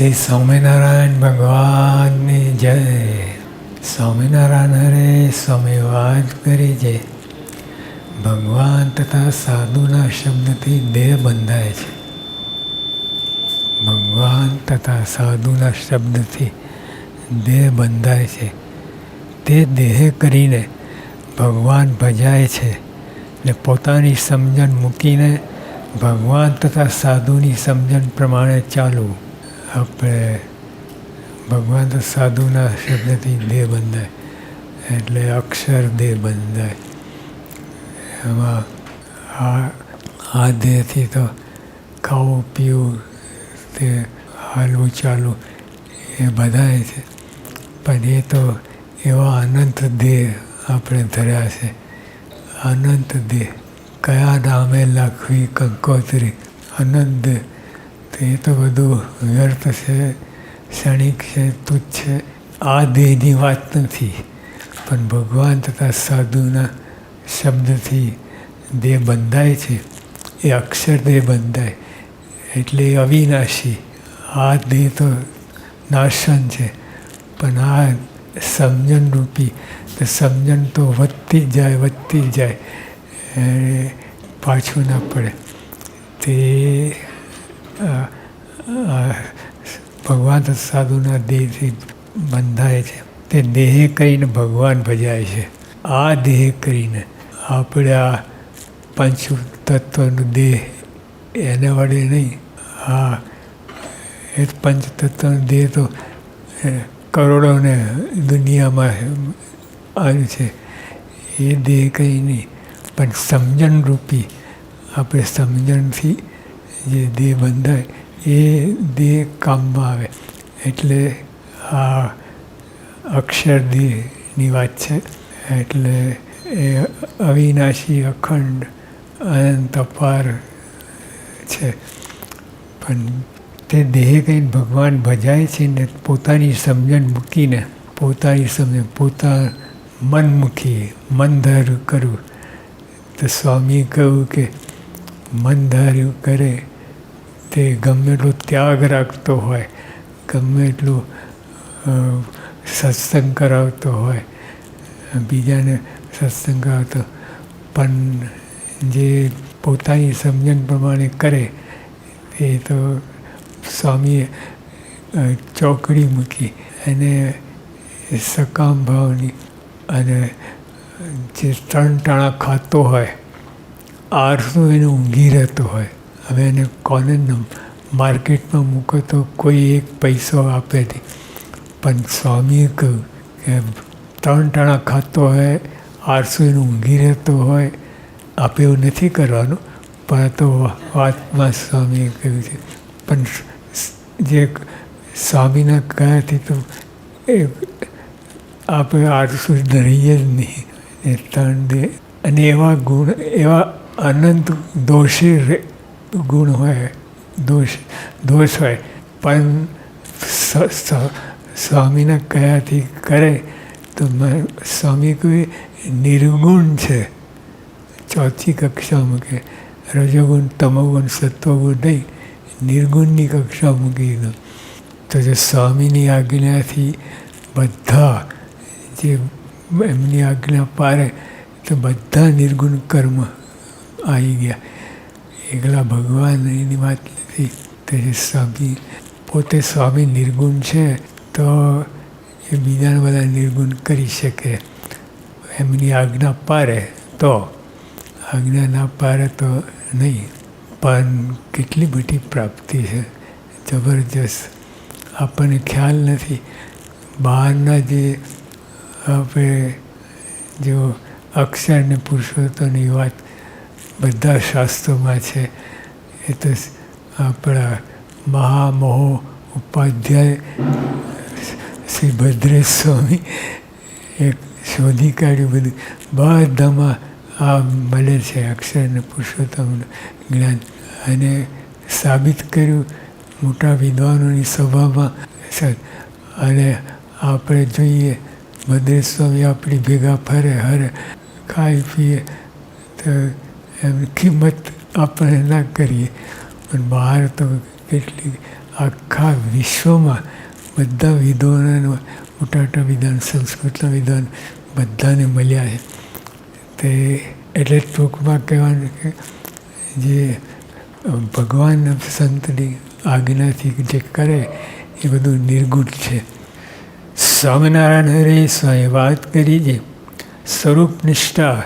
શ્રી સ્વામિનારાયણ ભગવાનની જય. સ્વામિનારાયણ હરે સ્વામી વાત કરી છે. ભગવાન તથા સાધુના શબ્દથી દેહ બંધાય છે. ભગવાન તથા સાધુના શબ્દથી દેહ બંધાય છે. તે દેહ કરીને ભગવાન ભજાય છે ને પોતાની સમજણ મૂકીને ભગવાન તથા સાધુની સમજણ પ્રમાણે ચાલવું. આપણે ભગવાન તો સાધુના શબ્દથી દેહ બંધાય એટલે અક્ષર દેહ બંધાય. એમાં આ દેહથી તો ખાવું પીવું તે હાલવું ચાલવું એ બધાય છે. પણ એ તો એવા અનંત દેહ આપણે ધર્યા છે. અનંત દેહ કયા નામે લખવી કંકોત્રી. અનંત દેહ તો એ તો બધું વ્યર્થ છે, ક્ષણિક છે, તુચ્છ છે. આ દેહની વાત નથી. પણ ભગવાન તથા સાધુના શબ્દથી દેહ બંધાય છે. એ અક્ષર દેહ બંધાય એટલે અવિનાશી. આ દેહ તો નાશન છે. પણ આ સમજણ રૂપી તો સમજણ તો વધતી જાય પાછું ના પડે. તે ભગવાન સાધુના દેહથી બંધાય છે. તે દેહ કરીને ભગવાન ભજાય છે. આ દેહ કરીને આપણે આ પંચ તત્વનો દેહ એને વડે નહીં. એ પંચતત્વનો દેહ તો કરોડોને દુનિયામાં આવ્યું છે. એ દેહ કંઈ નહીં. પણ સમજણ રૂપી આપણે સમજણથી જે દેહ બંધાય એ દેહ કામમાં આવે. એટલે આ અક્ષર દેહની વાત છે. એટલે એ અવિનાશી અખંડ અનંત અપાર છે. પણ તે દેહ કંઈ ભગવાન ભજાય છે ને પોતાની સમજણ મૂકીને પોતા મન મૂકી મન ધાર્યું કરવું. તો સ્વામીએ કહ્યું કે મન ધાર્યું કરે તે ગમે એટલો ત્યાગ રાખતો હોય, ગમે એટલું સત્સંગ કરાવતો હોય, બીજાને સત્સંગ કરાવતો, પણ જે પોતાની સમજણ પ્રમાણે કરે એ તો સ્વામીએ ચોકડી મૂકી. એને સકામ ભાવની અને જે ત્રણ ટાણા ખાતો હોય, આળસુ એને ઊંઘી રહેતો હોય. હવે એને કોને માર્કેટમાં મૂકો તો કોઈ એક પૈસો આપે નહીં. પણ સ્વામીએ કહ્યું કે ત્રણ ટાણા ખાતો હોય, આળસુ એને ઊંઘી રહેતો હોય, આપણે એવું નથી કરવાનું. પણ તો વાતમાં સ્વામીએ કહ્યું છે. પણ જે સ્વામીના કહેવાથી તો એ આપણે આળસુ રહીએ જ નહીં. એ ત્રણ દેહ અને એવા ગુણ એવા અનંત ગુણ હોય, દોષ હોય. પણ સ્વામીના કહેવાથી કરે તો સ્વામી કોઈ નિર્ગુણ છે. ચોથી કક્ષા મૂકે. રજોગુણ, તમોગુણ, સત્વગુણ નહીં, નિર્ગુણની કક્ષા મૂકી દો. તો જે સ્વામીની આજ્ઞાથી બધા જે એમની આજ્ઞા પારે તો બધા નિર્ગુણ કર્મ આવી ગયા. એકલા ભગવાન એની વાત નથી. તો જે સ્વામી પોતે સ્વામી નિર્ગુણ છે તો એ બીજાને બધા નિર્ગુણ કરી શકે. એમની આજ્ઞા પારે તો, આજ્ઞા ના પારે તો નહીં. પણ કેટલી બધી પ્રાપ્તિ છે, જબરજસ્ત. આપણને ખ્યાલ નથી. બહારના જે આપણે જો અક્ષર ને પુરુષોત્તમની વાત બધા શાસ્ત્રોમાં છે. એ તો આપણા મહામહો ઉપાધ્યાય શ્રી ભદ્રેશ સ્વામી એક શોધી કાઢ્યું બધું. બધામાં આ મળે છે અક્ષર ને પુરુષોત્તમનું જ્ઞાન. અને સાબિત કર્યું મોટા વિદ્વાનોની સભામાં. અને આપણે જોઈએ ભદ્રેશ સ્વામી આપણી ભેગા ફરે ખાઈ પીએ તો એમની કિંમત આપણે ના કરીએ. પણ બહાર તો કેટલી આખા વિશ્વમાં બધા વિદ્વાનોનો મોટા મોટા વિદ્વાન, સંસ્કૃતના વિદ્વાન બધાને મળ્યા છે. તે એટલે ટૂંકમાં કહેવાનું કે જે ભગવાન સંતની આજ્ઞાથી જે કરે એ બધું નિર્ગુણ છે. સ્વામિનારાયણ હરે સ્વામી વાત કરી છે સ્વરૂપનિષ્ઠા,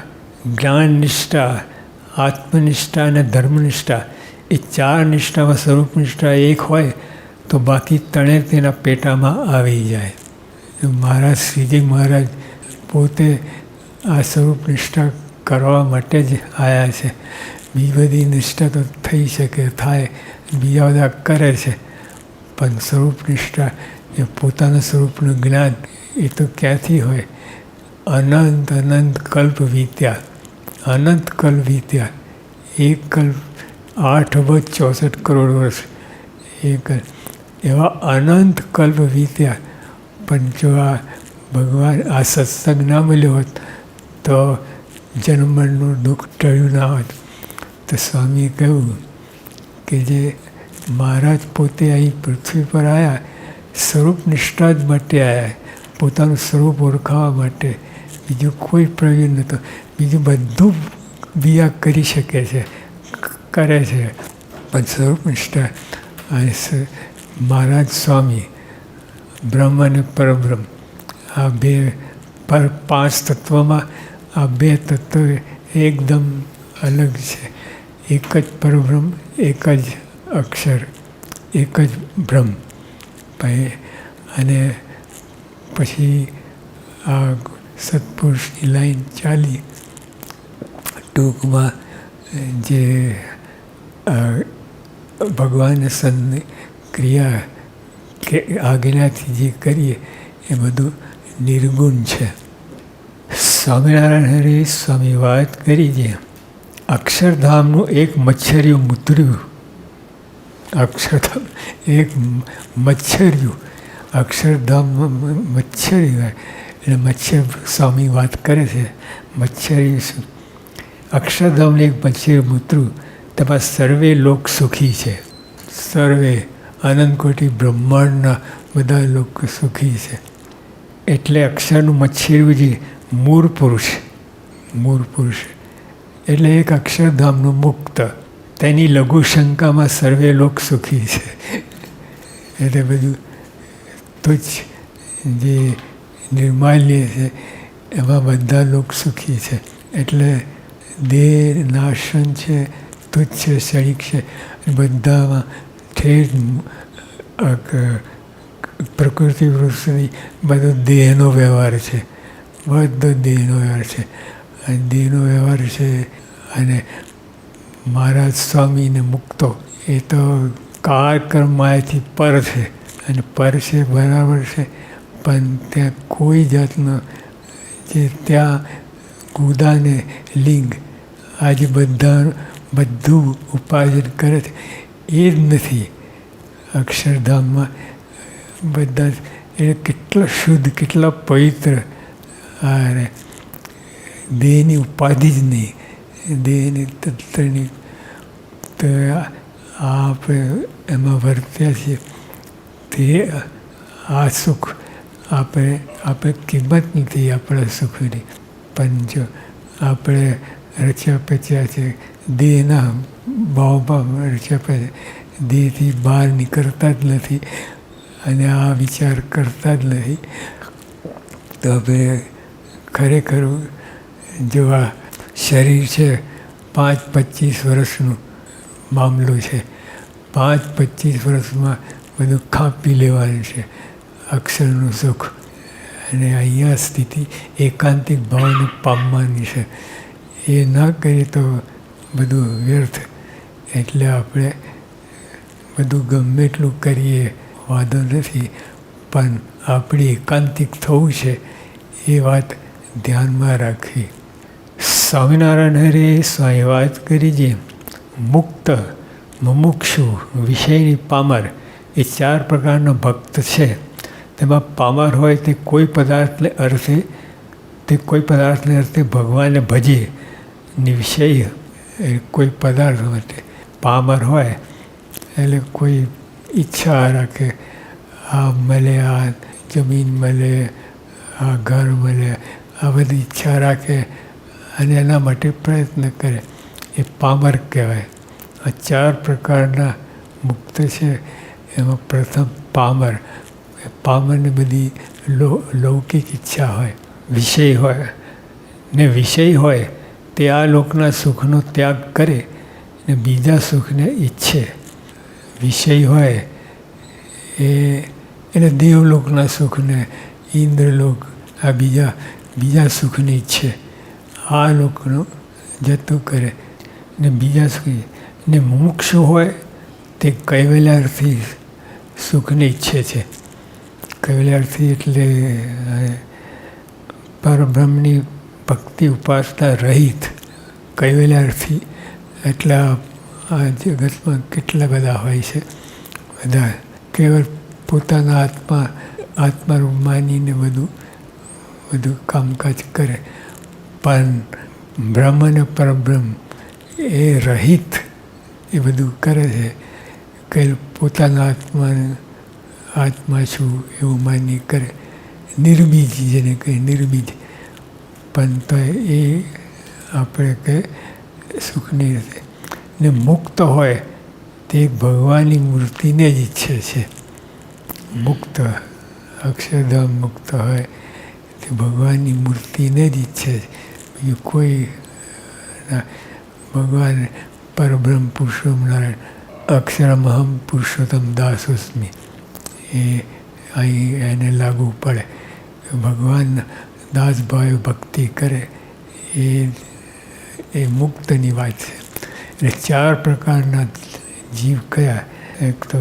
જ્ઞાનનિષ્ઠા, આત્મનિષ્ઠા અને ધર્મનિષ્ઠા. એ 4 નિષ્ઠામાં સ્વરૂપનિષ્ઠા એક હોય તો બાકી ત્રણે તેના પેટામાં આવી જાય. મહારાજ શ્રીજી મહારાજ પોતે આ સ્વરૂપનિષ્ઠા કરવા માટે જ આવ્યા છે. બીજી બધી નિષ્ઠા તો થઈ શકે, થાય, બીજા બધા કરે છે, પણ સ્વરૂપનિષ્ઠા એ પોતાના સ્વરૂપનું જ્ઞાન એ તો ક્યાંથી હોય? અનંત અનંત કલ્પ વીત્યા, અનંત કલ્પ વીત્યા. એક કલ્પ 8,64,00,00,000 વર્ષ, એક એવા અનંત કલ્પ વીત્યા. પણ જો આ ભગવાન આ સત્સંગ ના મળ્યો હોત તો જન્મનું દુઃખ ટળ્યું ના હોત. તો સ્વામીએ કહ્યું કે જે મહારાજ પોતે અહીં પૃથ્વી પર આવ્યા સ્વરૂપ નિષ્ઠા જ માટે આવ્યા, પોતાનું સ્વરૂપ ઓળખાવા માટે. બીજું કોઈ પ્રયોજન નહોતું. બીજું બધું બીજા કરી શકે છે, કરે છે, પણ સ્વરૂપ નિષ્ઠા. અને મહારાજ સ્વામી બ્રહ્મ અને પરબ્રહ્મ આ બે 5 તત્વમાં આ 2 તત્વ એકદમ અલગ છે. એક જ પરબ્રહ્મ, એક જ અક્ષર, એક જ બ્રહ્મ. અને પછી આ સત્પુરુષની લાઈન ચાલી. ટૂંકમાં જે ભગવાન સંતની ક્રિયા કે આજ્ઞાથી જે કરીએ એ બધું નિર્ગુણ છે. સ્વામિનારાયણ હરે સ્વામી વાત કરી છે અક્ષરધામનું એક મચ્છરિયું મૂતર્યું. અક્ષરધામ એક મચ્છરિયું, અક્ષરધામમાં મચ્છરિયું હોય એટલે મચ્છર સ્વામી વાત કરે છે. મચ્છરિયું શું? અક્ષરધામનું એક મચ્છરિયું મૂતર્યું, તેમાં સર્વે લોક સુખી છે. સર્વે અનંતકોટી બ્રહ્માંડના બધા લોકો સુખી છે. એટલે અક્ષરનું મચ્છરિયું જે મૂળ પુરુષ, મૂળ પુરુષ એટલે એક અક્ષરધામનું મુક્ત, તેની લઘુશંકામાં સર્વે લોક સુખી છે. એટલે બધું તુચ્છ જે નિર્માલ્ય છે એમાં બધા લોક સુખી છે. એટલે દેહ નાશન છે, તુચ્છ છે, ક્ષણિક છે, બધામાં ઠેર પ્રકૃતિ વૃક્ષની બધો દેહનો વ્યવહાર છે, બધો દેહનો વ્યવહાર છે. અને દેહનો વ્યવહાર છે. અને મહારાજ સ્વામીને મુક્તો એ તો કાળકર્માથી પર છે. અને પર છે બરાબર છે, પણ ત્યાં કોઈ જાતનો જે ત્યાં ગુદાને લિંગ આજે બધું ઉપાર્જન કરે છે એ જ નથી અક્ષરધામમાં. બધા એ કેટલા શુદ્ધ, કેટલા પવિત્ર. અને દેહની ઉપાધિ જ નહીં, દેહની તત્વની. તો આપણે એમાં વર્ત્યા છીએ તે આ સુખ આપણે કિંમત નથી આપણા સુખની. પણ જો આપણે રચ્યા પચ્યા છે, દેહના ભાવમાં રચ્યા પચ્યા, દેહથી બહાર નીકળતા જ નથી અને આ વિચાર કરતા જ નથી. તો આપણે ખરેખર જો આ શરીર છે 5-25 વર્ષનો મામલો છે. 5-25 વર્ષમાં બધું ખાંપી લેવાનું છે અક્ષરનું સુખ. અને અહીંયા સ્થિતિ એકાંતિક ભાવને પામવાની છે. એ ના કરીએ તો બધું વ્યર્થ. એટલે આપણે બધું ગમે એટલું કરીએ વાંધો નથી, પણ આપણે એકાંતિક થવું છે એ વાત ધ્યાનમાં રાખવી. સ્વામિનારાયણ હરે સ્વામી વાત કરી છે મુક્ત, મુમુક્ષુ, વિષયની પામર એ 4 પ્રકારના ભક્ત છે. તેમાં પામર હોય તે કોઈ પદાર્થને અર્થે ભગવાનને ભજે. વિષય કોઈ પદાર્થ માટે પામર હોય એટલે કોઈ ઈચ્છા રાખે, આ મળે, આ જમીન મળે, આ ઘર મળે, આ બધી ઈચ્છા રાખે અને એના માટે પ્રયત્ન કરે, એ પામર કહેવાય. આ 4 પ્રકારના મુક્ત છે. એમાં પ્રથમ પામર. પામરને બધી લૌકિક ઈચ્છા હોય, વિષય હોય, ને વિષય હોય તે આ લોકના સુખનો ત્યાગ કરે ને બીજા સુખને ઈચ્છે. વિષય હોય એટલે દેવલોકના સુખને, ઇન્દ્રલોક, આ બીજા સુખને ઈચ્છે. આ લોકનું જતું કરે ને બીજા સુખ. ને મુમુક્ષુ હોય તે કૈવલ્યાર્થી સુખને ઈચ્છે છે. કૈવલ્યાર્થી એટલે પરબ્રહ્મની ભક્તિ ઉપાસના રહિત કૈવલ્યાર્થી. એટલે આ જગતમાં કેટલા બધા હોય છે. બધા કેવળ પોતાના આત્મારૂપ માનીને બધું કામકાજ કરે, પણ બ્રહ્મ અને પરબ્રહ્મ એ રહિત એ બધું કરે છે. કે પોતાના આત્મા છું એવું માની કરે. નિર્બીજ, જેને કહે નિર્બીજ. પણ તો એ આપણે કહે સુખની રીતે. ને મુક્ત હોય તે ભગવાનની મૂર્તિને જ ઈચ્છે છે. મુક્ત, અક્ષરધામ મુક્ત હોય તે ભગવાનની મૂર્તિને જ ઈચ્છે છે. બીજું કોઈ ભગવાન પરબ્રહ્મ પુરુષોત્તમ નારાયણ અક્ષરમહમ પુરુષોત્તમ દાસોસ્મી, એ અહીં એને લાગુ પડે. ભગવાન દાસભાવે ભક્તિ કરે એ મુક્તની વાત છે. એટલે 4 પ્રકારના જીવ કયા? એક તો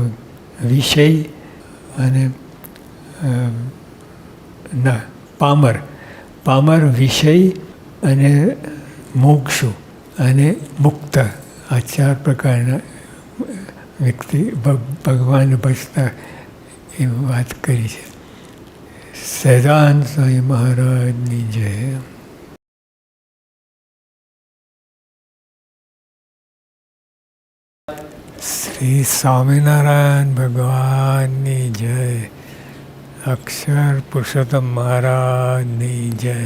વિષય અને પામર, વિષય અને મોક્ષુ અને મુક્ત. આ 4 પ્રકારના વ્યક્તિ ભગવાન ભજતા એ વાત કરી છે. સહજાનંદ સ્વામી મહારાજની જય. શ્રી સ્વામિનારાયણ ભગવાનની જય. અક્ષર પુરુષોત્તમ મહારાજની જય.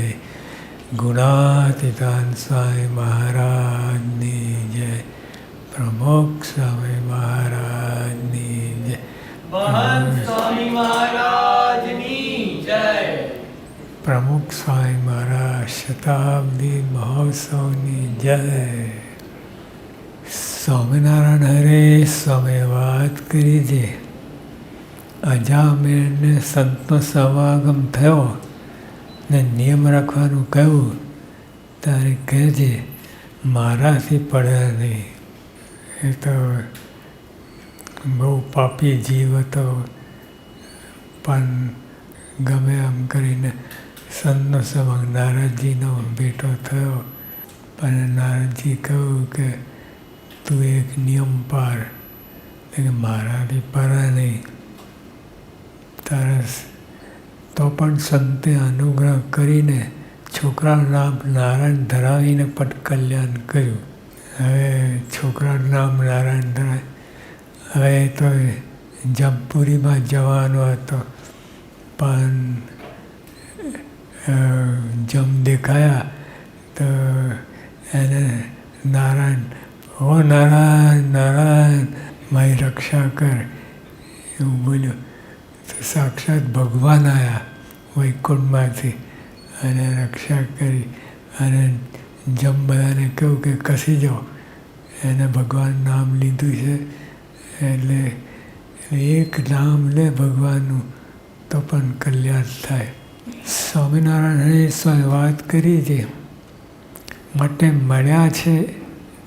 ગુણાતીતાન સ્વામી મહારાજની જય. પ્રમુખ સ્વામી મહારાજની જય. મહંત સ્વામી મહારાજની જય. પ્રમુખ સ્વામી મહારાજ શતાબ્દી મહોત્સવની જય. સ્વામિનારાયણ હરે સ્વામી વાત કરી છે. અજામેળને સંતનો સમાગમ થયો ને નિયમ રાખવાનું કહ્યું ત્યારે કહેજે મારાથી પડે નહીં. એ તો બહુ પાપી જીવ હતો, પણ ગમે આમ કરીને સંતનો સમાગ નારદજીનો ભેટો થયો. પણ નારદજી કહ્યું કે તું એક નિયમ પાર, કે મારાથી પડે નહીં. તરસ તો પણ સંતે અનુગ્રહ કરીને છોકરાનું નામ નારાયણ ધરાવીને પટ કલ્યાણ કર્યું. હવે છોકરાનું નામ નારાયણ ધરાય. હવે તો જમપુરીમાં જવાનો હતો, પણ જમ દેખાયા તો એને નારાયણ, ઓ નારાયણ નારાયણ મારી રક્ષા કર એવું બોલ્યો. તો સાક્ષાત ભગવાન આવ્યા વૈકુંઠમાંથી અને રક્ષા કરી. અને જમ બધાને કહ્યું કે ખસી જાઓ, એને ભગવાન નામ લીધું છે. એટલે એક નામ લે ભગવાનનું તો પણ કલ્યાણ થાય. સ્વામિનારાયણે સ્વામી વાત કરી છે માટે મળ્યા છે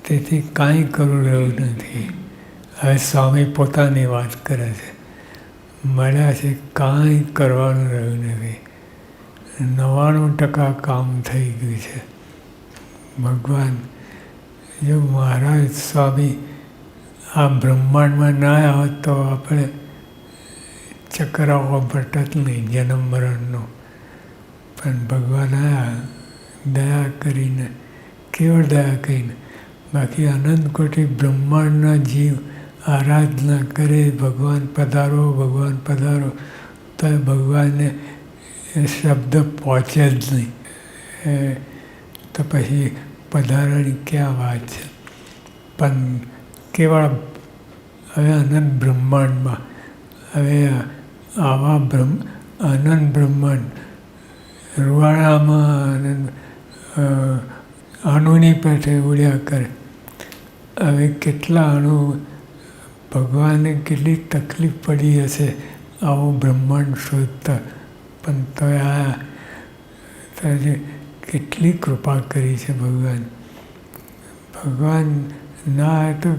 તેથી કાંઈ કરવું રહ્યું નથી. હવે સ્વામી પોતાની વાત કરે છે. મળ્યા છે, કાંઈ કરવાનું રહ્યું નથી. 99% કામ થઈ ગયું છે. ભગવાન જો મહારાજ સ્વામી આ બ્રહ્માંડમાં ના આવત તો આપણે ચક્કરાઓ ભટત નહીં જન્મ મરણનો. પણ ભગવાન આવ્યા દયા કરીને, કેવળ દયા કરીને. બાકી અનંત કોટી બ્રહ્માંડના જીવ આરાધના કરે, ભગવાન પધારો, ભગવાન પધારો, તો ભગવાનને એ શબ્દ પહોંચે જ નહીં. તો પછી પધારવાની ક્યાં વાત છે? પણ કેવળ હવે અનંત બ્રહ્માંડમાં હવે આવા અનંત બ્રહ્માંડ રૂવાડામાં અણુની પેઠે ઉડ્યા કરે. હવે કેટલા અણુ ભગવાનને કેટલી તકલીફ પડી હશે આવું બ્રહ્માંડ શોધતા, પણ તો આ કેટલી કૃપા કરી છે ભગવાન. ભગવાન ના તો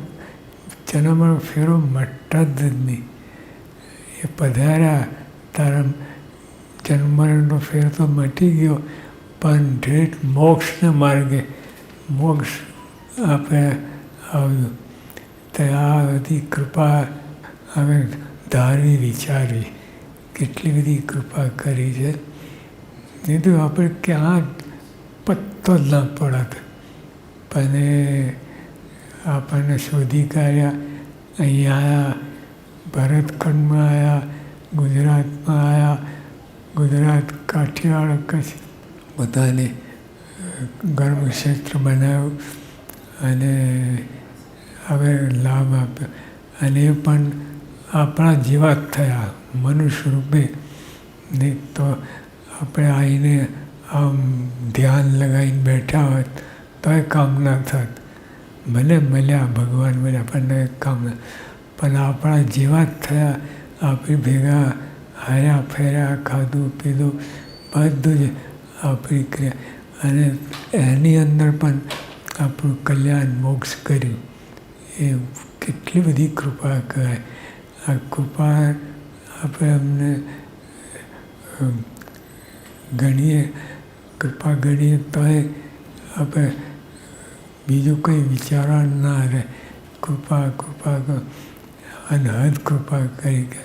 જન્મનો ફેરો મટતા જ નહીં. એ પધાર્યા, તારા જન્મનો ફેર તો મટી ગયો, પણ ઠેઠ મોક્ષના માર્ગે મોક્ષ આપણે આવ્યું. તો આ બધી કૃપા હવે ધારવી, વિચારવી, કેટલી બધી કૃપા કરી છે. નહીં તો આપણે ક્યાં પત્તો જ ના પડત. પણ એ આપણને શોધી કાઢ્યા, અહીંયા આવ્યા, ભરતખંડમાં આવ્યા, ગુજરાતમાં આવ્યા, ગુજરાત કાઠિયાવાડ કચ્છ બધાને ગર્ભક્ષેત્ર બનાવ્યું અને હવે લાભ આપ્યો. અને એ પણ આપણા જેવા જ થયા મનુષ્ય રૂપે. નહીં તો આપણે આવીને આમ ધ્યાન લગાવીને બેઠા હોત તોય કામ ના થાત. ભલે મળ્યા, ભગવાન મળ્યા, પણ કામ ના. પણ આપણા જેવા જ થયા, આપણી ભેગા હાર્યા ફેર્યા, ખાધું પીધું બધું જ આપણી ક્રિયા, અને એની અંદર પણ આપણું કલ્યાણ મોક્ષ કર્યું. એ કેટલી બધી કૃપા કહેવાય. આ કૃપા આપણે અમને ગણીએ, કૃપા ગણીએ તોય આપણે બીજું કંઈ વિચારવા ના રહે. કૃપા કૃપા અનહદ કૃપા કરી કે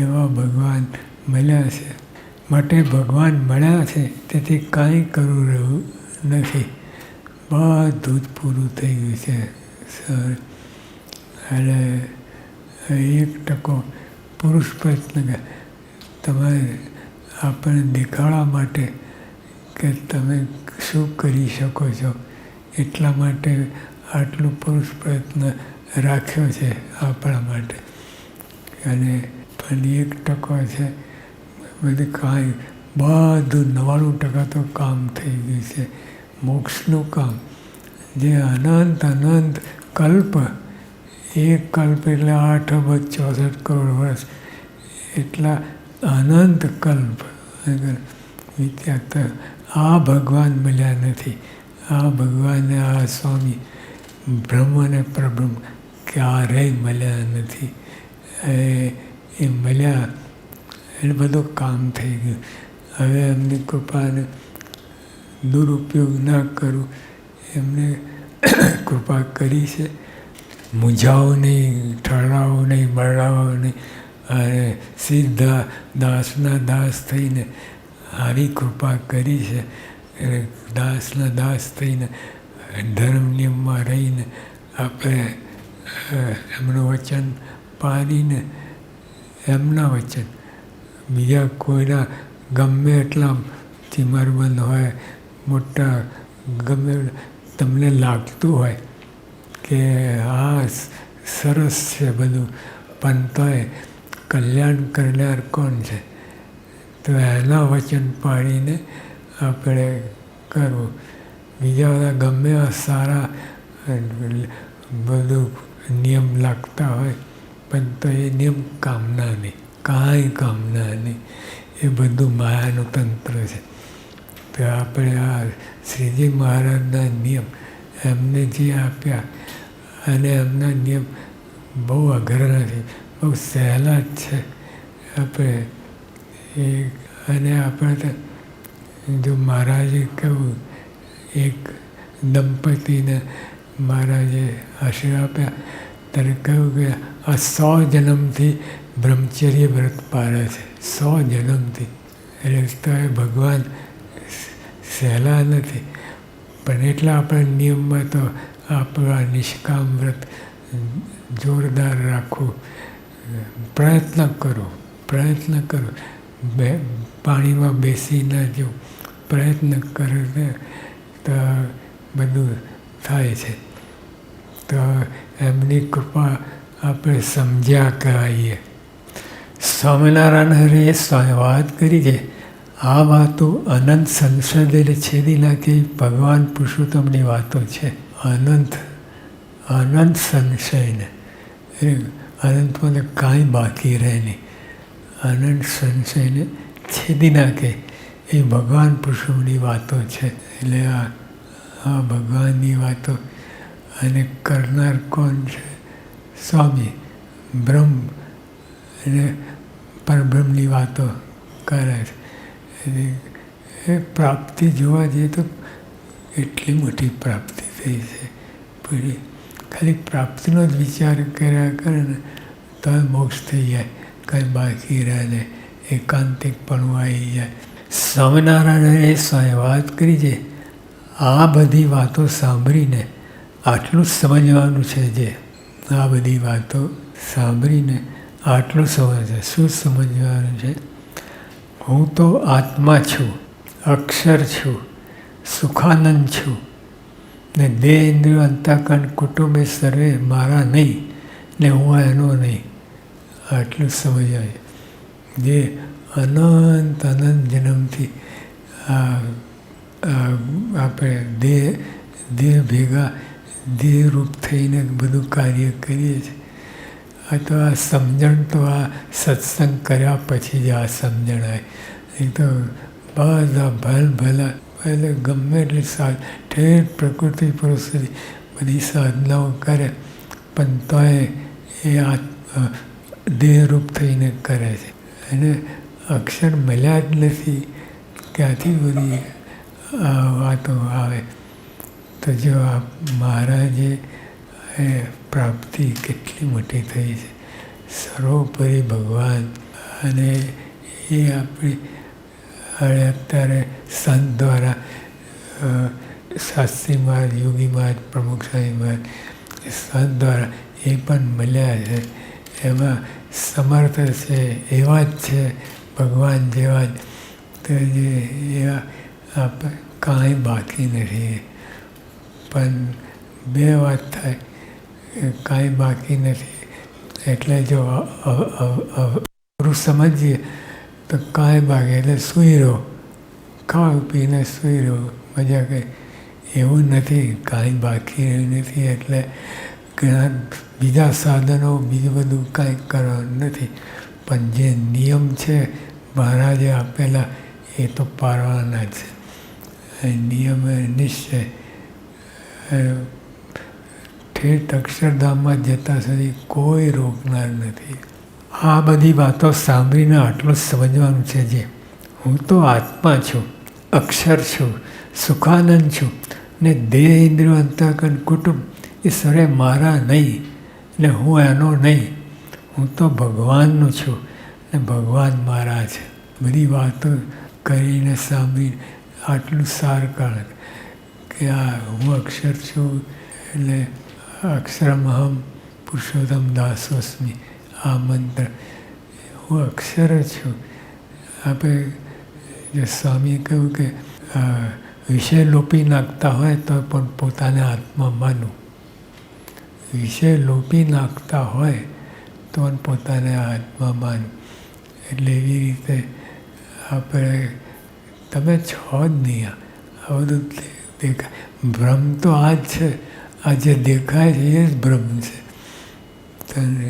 એવા ભગવાન મળ્યા છે. માટે ભગવાન મળ્યા છે તેથી કાંઈ કરવું રહ્યું નથી. બધું જ પૂરું થઈ ગયું છે સર. એટલે 1% પુરુષ પ્રયત્ન તમારે આપણને દેખાડવા માટે કે તમે શું કરી શકો છો, એટલા માટે આટલું પુરુષ પ્રયત્ન રાખ્યો છે આપણા માટે. અને પણ 1% છે બધું કાંઈ, બધું 99% તો કામ થઈ ગયું છે મોક્ષનું કામ. જે અનંત અનંત કલ્પ, એક કલ્પ એટલે 8 અબજ 64 કરોડ વર્ષ, એટલા અનંત કલ્પ વિદ્યા. આ ભગવાન મળ્યા નથી. આ ભગવાનને, આ સ્વામી બ્રહ્મ અને પરબ્રહ્મ ક્યારેય મળ્યા નથી. એ મળ્યા એટલે બધું કામ થઈ ગયું. હવે એમની કૃપાને દુરુપયોગ ના કરું, એમને કૃપા કરી છે. મૂંઝાવો નહીં, ઠરાવો નહીં, બળાવો નહીં, અને સીધા દાસના દાસ થઈને આવી કૃપા કરી છે. દાસના દાસ થઈને ધર્મ નિયમમાં રહીને આપણે એમનું વચન પાડીને, એમના વચન બીજા કોઈના ગમે એટલા ચીમરબંધ હોય, મોટા ગમે તમને લાગતું હોય કે આ સરસ છે બધું, પણ તોય કલ્યાણ કરનાર કોણ છે? તો એના વચન પાડીને આપણે કરવું. બીજા બધા ગમે એવા સારા બધું નિયમ લાગતા હોય, પણ તો એ નિયમ કામના નહીં, કાંઈ કામના નહીં. એ બધું માયાનું તંત્ર છે. તો આપણે આ શ્રીજી મહારાજના નિયમ એમને જે આપ્યા, અને એમના નિયમ બહુ અઘરા નથી, બહુ સહેલા જ છે. આપણે અને આપણે તો જો મહારાજે કહ્યું, એક દંપતીને મહારાજે આશીર્વાદ આપ્યા, ત્યારે કહ્યું કે આ 100 જન્મથી બ્રહ્મચર્ય વ્રત પાળે છે. 100 જન્મથી. એટલે તો એ ભગવાન સહેલા નથી. પણ એટલા આપણા નિયમમાં તો આપણા નિષ્કામ વ્રત જોરદાર રાખવું, પ્રયત્ન કરો, પાણીમાં બેસી ન જો, પ્રયત્ન કરે તો બધું થાય છે. તો એમની કૃપા આપણે સમજ્યા કરાવીએ. સ્વામિનારાયણ હરિએ વાત કરી છે. આ વાતો અનંત સંસદે છેદી નાખી ભગવાન પુરુષોત્તમની વાતો છે. અનંત સંશયને, અનંતમાં તો કાંઈ બાકી રહે નહીં. અનંત સંશયને છેદી નાખે એ ભગવાન પુરુષોની વાતો છે. એટલે આ ભગવાનની વાતો. અને કરનાર કોણ છે? સ્વામી બ્રહ્મ અને પરબ્રહ્મની વાતો કરે છે. એ પ્રાપ્તિ જોવા જઈએ તો એટલી મોટી પ્રાપ્તિ થઈ છે. પછી ખાલી પ્રાપ્તિનો જ વિચાર કર્યા કરે ને તો મોક્ષ થઈ જાય, કંઈ બાકી રહે ને, એકાંતિકપણું આવી જાય. સ્વામિનારાયણે વાત કરી છે. આ બધી વાતો સાંભળીને આટલું સમજવાનું છે. જે આ બધી વાતો સાંભળીને આટલું સમજે. શું સમજવાનું છે? હું તો આત્મા છું, અક્ષર છું, સુખાનંદ છું ને દેહ ઇન્દ્રિયો અંતઃકરણ કુટુંબે સર્વે મારા નહીં ને હું એનો નહીં. આટલું સમજાય. જે અનંત જન્મથી આપણે દેહ ભેગા દેહરૂપ થઈને બધું કાર્ય કરીએ છીએ. આ તો આ સમજણ તો આ સત્સંગ કર્યા પછી જ આ સમજણ આવે. એ તો બધા ભલા એટલે ગમે એટલી ઠેર પ્રકૃતિ પુરુષની બધી સાધનાઓ કરે પણ તોય એ આ દેહરૂપ થઈને કરે છે. અને અક્ષર મળ્યા જ નથી, ક્યાંથી બધી વાતો આવે. તો જો આ મહારાજે એ પ્રાપ્તિ કેટલી મોટી થઈ છે. સર્વોપરી ભગવાન. અને એ આપણી અત્યારે સંત દ્વારા શાસ્ત્રી મહારાજ, યોગી મહારાજ, પ્રમુખ સ્વામી મહારાજ, સંત દ્વારા એ પણ મળ્યા છે. એમાં સમર્થ છે, એવા જ છે ભગવાન જેવા જ. તો જે એવા આપણે કાંઈ બાકી નથી. પણ બે વાત થાય, કાંઈ બાકી નથી. એટલે જો સમજીએ તો કાંઈ બાકી એટલે સૂઈ રહો, ખાઓ પીને સૂઈ રહો, મજા કંઈ એવું નથી. કાંઈ બાકી રહ્યું નથી. એટલે બીજા સાધનો બીજું બધું કાંઈ કરવાનું નથી. પણ જે નિયમ છે મહારાજે આપેલા એ તો પાળવાના છે. નિયમ નિશ્ચય ઠેઠ અક્ષરધામમાં જતા સુધી કોઈ રોકનાર નથી. આ બધી વાતો સાંભળીને આટલું સમજવાનું છે. જે હું તો આત્મા છું, અક્ષર છું, સુખાનંદ છું ને દેહ ઇન્દ્રિયો અંતઃકરણ કુટુંબ એ સરે મારા નહીં ને હું એનો નહીં. હું તો ભગવાનનું છું ને ભગવાન મારા છે. બધી વાતો કરીને સાંભળીને આટલું સાર કાઢે કે આ હું અક્ષર છું એટલે અક્ષરમહમ પુરુષોત્તમ દાસોસ્મિ. આ મંત્ર હું અક્ષર છું. આપણે જે સ્વામીએ કહ્યું કે વિષય લોપી નાખતા હોય તો પણ પોતાને આત્મા માનવું. વિષય લોપી નાખતા હોય તો પણ પોતાને આત્મા માનવું. એટલે એવી રીતે આપણે તમે છો જ નહીં. આ બધું દેખાય. ભ્રમ તો આ જ છે. આ જે દેખાય છે એ જ બ્રહ્મ છે. તને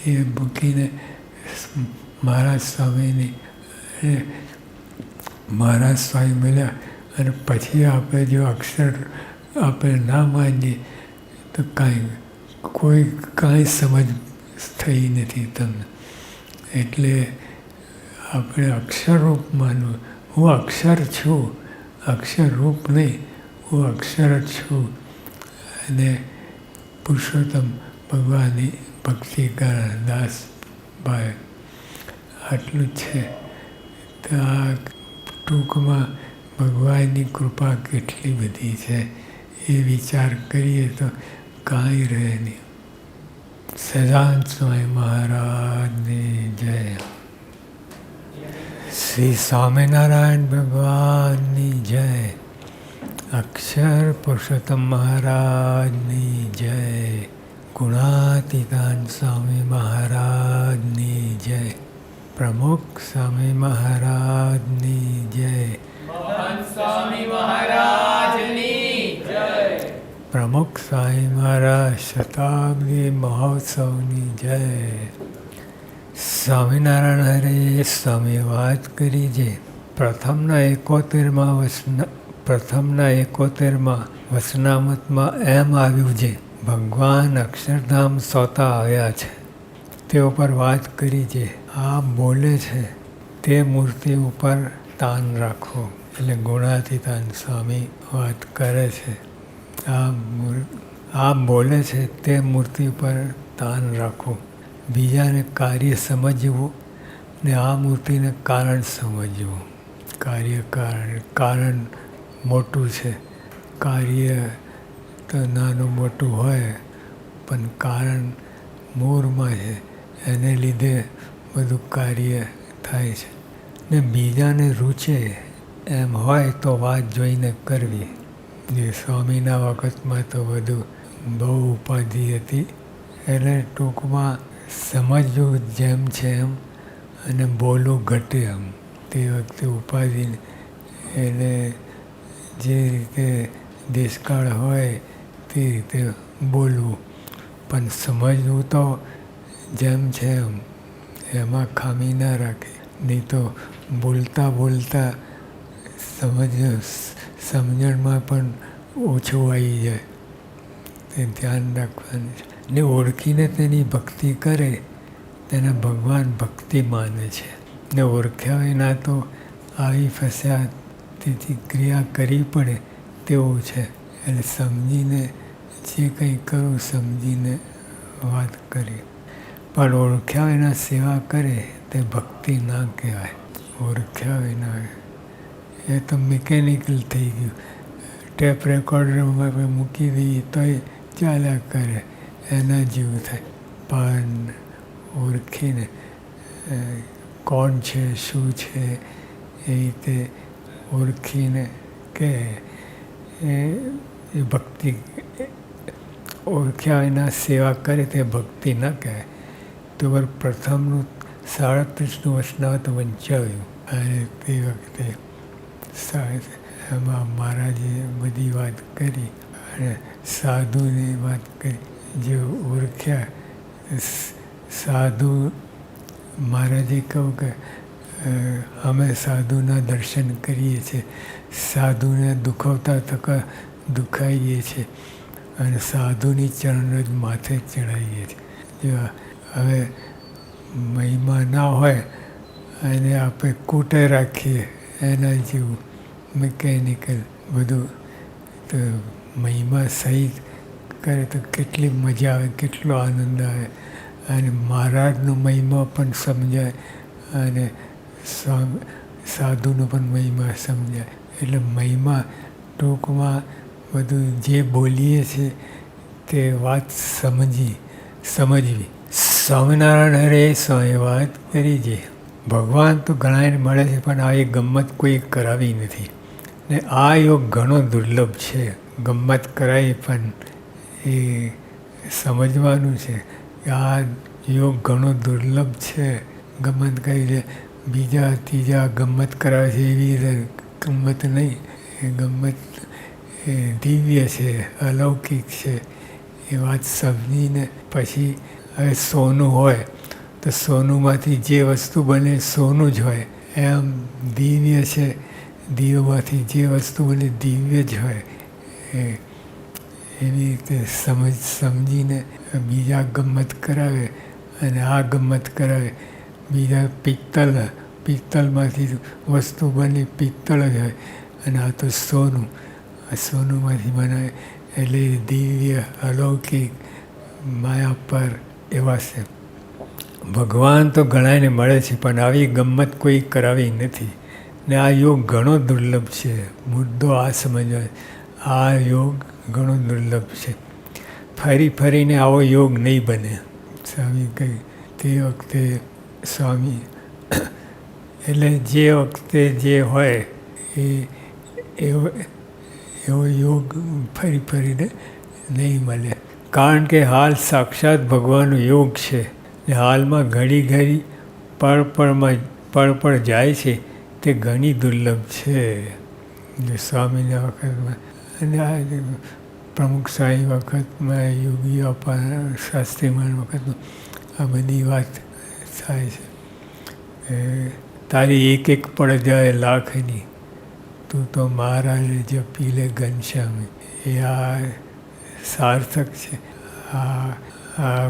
એ મૂકીને મહારાજ સ્વામીની મહારાજ સ્વામી મળ્યા અને પછી આપણે જો અક્ષર આપણે ના માનીએ તો કાંઈ સમજ થઈ નથી તમને. એટલે આપણે અક્ષરરૂપ માનવું. હું અક્ષર છું, અક્ષરરૂપ નહીં. હું અક્ષર જ છું અને પુરુષોત્તમ ભગવાનની ભક્તિ કરણ દાસભાઈ. આટલું જ છે. તો આ ટૂંકમાં ભગવાનની કૃપા કેટલી બધી છે એ વિચાર કરીએ તો કાંઈ રહે નહીં. સદાનંદ સ્વામી મહારાજની જય. શ્રી સ્વામિનારાયણ ભગવાનની જય. અક્ષર પુરુષોત્તમ મહારાજની જય. ગુણાતીતાન સ્વામી મહારાજની જય. પ્રમુખ સ્વામી મહારાજની જય. મહંત સ્વામી મહારાજની જય. પ્રમુખ સ્વામી મહારાજ શતાબ્દી મહોત્સવની જય. સ્વામિનારાયણ હરે સ્વામી વાત કરી છે. પ્રથમના 71માં વચનામૃતમાં એમ આવ્યું છે, ભગવાન અક્ષરધામ સોતા આવ્યા છે. તે ઉપર વાત કરી છે. આ બોલે છે તે મૂર્તિ ઉપર તાન રાખો. એટલે ગુણાતીતાન સ્વામી વાત કરે છે. આ બોલે છે તે મૂર્તિ ઉપર તાન રાખો. બીજાને કાર્ય સમજવું ને આ મૂર્તિને કારણ સમજવું. કારણ મોટું છે, કાર્ય તો નાનું મોટું હોય, પણ કારણ મૂળમાં છે, એને લીધે બધું કાર્ય થાય છે. ને બીજાને રૂચે એમ હોય તો વાત જોઈને કરવી. જે સ્વામીના વખતમાં તો બધું બહુ ઉપાધિ હતી. એટલે ટૂંકમાં સમજવું જેમ છે એમ અને બોલવું ઘટે એમ. તે વખતે ઉપાધિ એટલે જે રીતે દેશકાળ હોય તે રીતે બોલવું, પણ સમજવું તો જેમ છે એમ, એમાં ખામી ના રાખે. નહીં તો બોલતા સમજણમાં પણ ઓછું આવી જાય. તે ધ્યાન રાખવાનું છે. ને ઓળખીને તેની ભક્તિ કરે તેને ભગવાન ભક્તિ માને છે. ને ઓળખ્યા વિના તો આવી ફસ્યા, તેથી ક્રિયા કરવી પડે તેવું છે. એટલે સમજીને જે કંઈ કરું સમજીને વાત કરી. પણ ઓળખ્યા વિના સેવા કરે તે ભક્તિ ના કહેવાય. ઓળખ્યા વિના એ તો મિકેનિકલ થઈ ગયું. ટેપ રેકોર્ડરમાં મૂકી દઈએ તો એ ચાલ્યા કરે, એના જેવું થાય. પણ ઓળખીને કોણ છે, શું છે, એ રીતે ઓળખીને કે એ ભક્તિ. ઓળખ્યા વિના સેવા કરે તે ભક્તિ ન કહેવાય. તો પ્રથમનું 37નું વચનામૃત વંચાવ્યું. અને તે વખતે એમાં મહારાજે બધી વાત કરી અને સાધુની વાત કરી. જે ઓળખ્યા સાધુ, મહારાજે કહ્યું કે અમે સાધુના દર્શન કરીએ છીએ, સાધુને દુખવતા થકા દુખાઈએ છીએ અને સાધુની ચરણ જ માથે ચડાવીએ છીએ. જો હવે મહિમા ના હોય અને આપણે કૂટે રાખીએ એના જેવું મિકેનિકલ બધું. તો મહિમા સહિત કરે તો કેટલી મજા આવે, કેટલો આનંદ આવે. અને મહારાજનો મહિમા પણ સમજાય અને સાધુનો પણ મહિમા સમજાય. એટલે મહિમા ટૂંકમાં બધું જે બોલીએ છીએ તે વાત સમજવી. સ્વામિનારાયણ હરે સ્વામી વાત કરી છે. ભગવાન તો ઘણાને મળે છે, પણ આ એ ગમ્મત કોઈ કરાવી નથી. ને આ યોગ ઘણો દુર્લભ છે. ગમ્મત કરાવી પણ એ સમજવાનું છે કે આ યોગ ઘણો દુર્લભ છે. ગમ્મત કરી છે, બીજા ત્રીજા ગમ્મત કરાવે છે એવી રીતે ગમ્મત નહીં. એ ગમ્મત એ દિવ્ય છે, અલૌકિક છે. એ વાત સમજીને પછી હવે સોનું હોય તો સોનુંમાંથી જે વસ્તુ બને સોનું જ હોય. એમ દિવ્ય છે, દિવ્યમાંથી જે વસ્તુ બને દિવ્ય જ હોય. એવી રીતે સમજીને બીજા ગમ્મત કરાવે અને આ ગમ્મત કરાવે. બીજા પિત્તળમાંથી વસ્તુ બને પિત્તળ જ હોય અને આ તો સોનું. આ સોનુંમાંથી બનાવે એટલે દિવ્ય અલૌકિક માયા પર એવા છે. ભગવાન તો ઘણાને મળે છે, પણ આવી ગમ્મત કોઈ કરાવી નથી. ને આ યોગ ઘણો દુર્લભ છે. મુદ્દો આ સમજવા, આ યોગ ઘણો દુર્લભ છે. ફરીને આવો યોગ નહીં બને. સ્વામી કહ્યું તે વખતે સ્વામી એટલે જે વખતે જે હોય એવો યોગ ફરી ફરીને નહીં મળે, કારણ કે હાલ સાક્ષાત ભગવાનનો યોગ છે. હાલમાં ઘડી ઘડી પળ જાય છે તે ઘણી દુર્લભ છે. સ્વામીના વખતમાં અને આ પ્રમુખ સ્વામી વખતમાં, યોગીઓ શાસ્ત્રીમાન વખતમાં આ બધી વાત થાય છે. તારી એક એક પળ જાય લાખની, તું તો મહારાજે જપી લે ઘનશ્યામી. એ આ સાર્થક છે. આ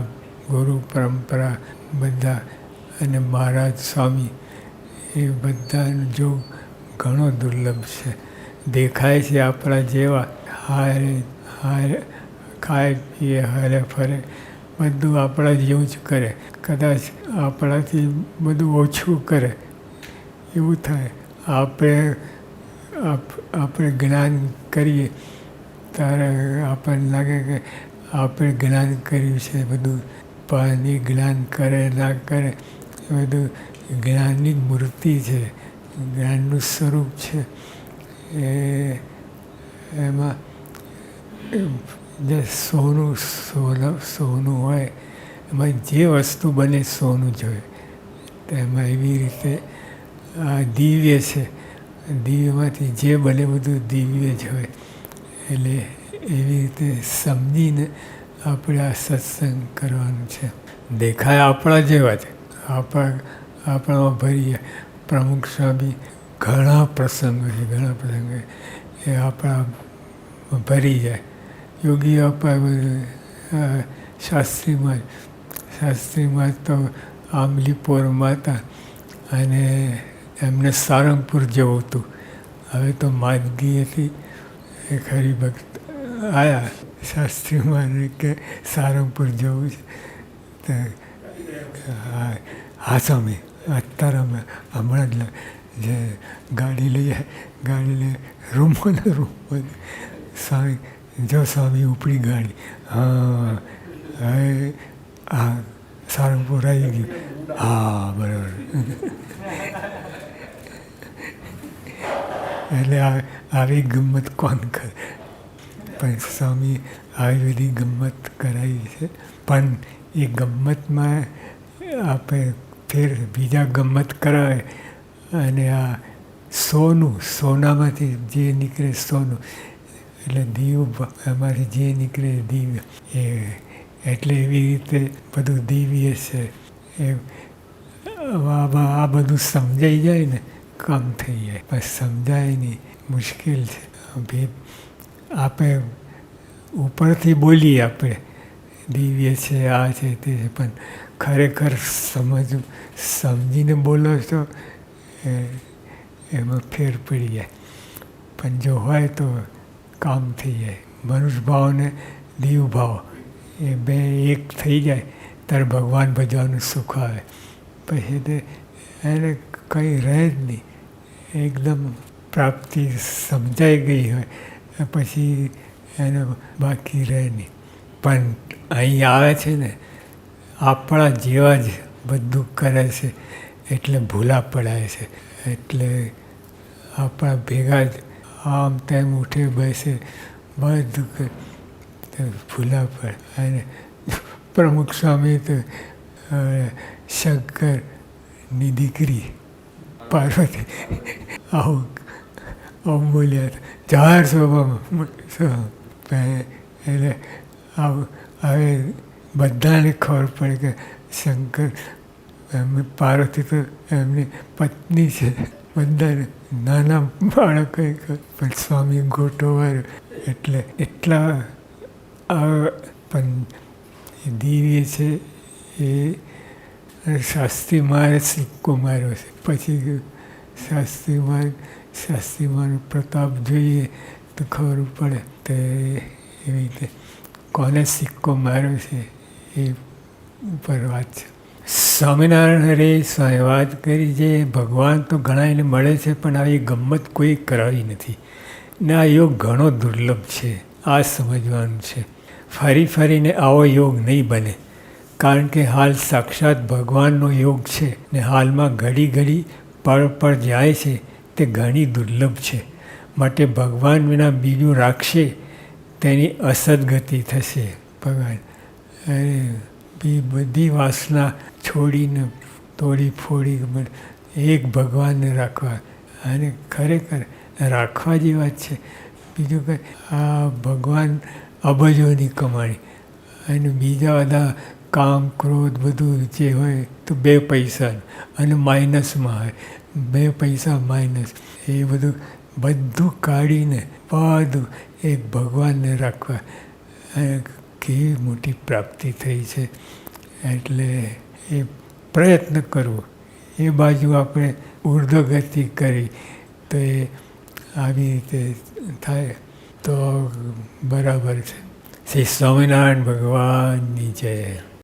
ગુરુ પરંપરા બધા અને મહારાજ સ્વામી એ બધાનો જોગ ઘણો દુર્લભ છે. દેખાય છે આપણા જેવા, હારે ખાય પીએ હરે ફરે બધું આપણા જેવું જ કરે, કદાચ આપણાથી બધું ઓછું કરે એવું થાય. આપણે જ્ઞાન કરીએ ત્યારે આપણને લાગે કે આપણે જ્ઞાન કર્યું છે બધું, પણ એ જ્ઞાન કરે ના કરે એ બધું જ્ઞાનની મૂર્તિ છે, જ્ઞાનનું સ્વરૂપ છે. એમાં જે સોનું હોય એમાં જે વસ્તુ બને સોનું જોઈએ. એમાં એવી રીતે આ દિવ્ય છે, દિવ્યમાંથી જે બને બધું દિવ્ય જ હોય. એટલે એવી રીતે સમજીને આપણે આ સત્સંગ કરવાનું છે. દેખાય આપણા જેવા છે, આપણામાં ભરીએ. પ્રમુખ સ્વામી ઘણા પ્રસંગો એ આપણા ભરી જાય. યોગી આપણા શાસ્ત્રીમાં તો આંબલીપોરમાં હતા અને એમને સારંગપુર જવું હતું. હવે તો માંદગી હતી એ ખરી ભક્ત આવ્યા શાસ્ત્રીમાં કે સારંગપુર જવું છે. હા સ્વામી, અત્યારે અમે હમણાં જ જે ગાડી લઈ રૂમો સ્વામી, જો સ્વામી ઉપડી ગાડી, હા હવે હા સારંગપુર આવી ગયું, હા બરાબર. એટલે આવી ગમ્મત કોણ કરે? પણ સ્વામી આવી બધી ગમ્મત કરાવી છે. પણ એ ગમ્મતમાં આપણે ફેર બીજા ગમ્મત કરાવે અને આ સોનામાંથી જે નીકળે સોનું, એટલે દિવ્ય એમાંથી જે નીકળે દિવ્ય. એટલે એવી રીતે બધું દિવ્ય છે. આ બધું સમજાઈ જાય ને કામ થઈ જાય. પણ સમજાય નહીં, મુશ્કેલ છે. આપણે ઉપરથી બોલીએ આપણે દિવ્ય છે, આ છે તે છે, પણ ખરેખર સમજીને બોલો તો એમાં ફેર પડી જાય. પણ જો હોય તો કામ થઈ જાય. મનુષ્ય ભાવ ને દિવ્ય ભાવ એ બે એક થઈ જાય ત્યારે ભગવાન ભજવાનું સુખ આવે. પછી તે એને કંઈ રહે જ નહીં, એકદમ પ્રાપ્તિ સમજાઈ ગઈ હોય પછી એને બાકી રહે નહીં. પણ અહીં આવે છે ને આપણા જેવા જ બધું કરે છે એટલે ભૂલા પડાય છે. એટલે આપણા ભેગા જ આમ તેમ ઉઠે બેસે બધું ભૂલા પડે. અને પ્રમુખ સ્વામી તો શંકરની દીકરી પાર્વતી આવું બોલ્યા હતા 400. એટલે હવે બધાને ખબર પડે કે શંકર એમની પાર્વતી તો એમની પત્ની છે. બધાને નાના બાળકો પણ સ્વામી ગોટો એટલે એટલા પણ દિવ્ય છે. એ શાસ્ત્રીમાં સિક્કો માર્યો છે. પછી શાસ્ત્રીમાં પ્રતાપ જોઈએ તો ખબર પડે તો એવી રીતે કોને સિક્કો માર્યો છે એ ઉપર વાત છે. સ્વામિનારાયણ હરે સ્વામી વાત કરી છે ભગવાન તો ઘણા એને મળે છે પણ આવી ગમ્મત કોઈ કરાવી નથી ને આ યોગ ઘણો દુર્લભ છે. આ સમજવાનું છે. ફરી ફરીને આવો યોગ નહીં બને. કારણ કે હાલ સાક્ષાત ભગવાનનો યોગ છે ને હાલમાં ઘડી ઘડી પળ પળ જાય છે તે ઘણી દુર્લભ છે. માટે ભગવાન વિના બીજું રાખશે તેની અસદગતિ થશે. ભગવાન બધી વાસના છોડીને તોડી ફોડી એક ભગવાનને રાખવા, અને ખરેખર રાખવા જેવા જ છે. બીજું કંઈ આ ભગવાન અબજોની કમાણી, અને બીજા બધા કામ ક્રોધ બધું જે હોય તો 2 પૈસા અને માઇનસમાં હોય, 2 પૈસા માઇનસ, એ બધું કાઢીને બધું એક ભગવાનને રાખવા, કેવી મોટી પ્રાપ્તિ થઈ છે. એટલે એ પ્રયત્ન કરવો, એ બાજુ આપણે ઉર્ધ્વગતિ કરી તો એ આવી રીતે થાય તો બરાબર છે. શ્રી સ્વામિનારાયણ ભગવાનની જય.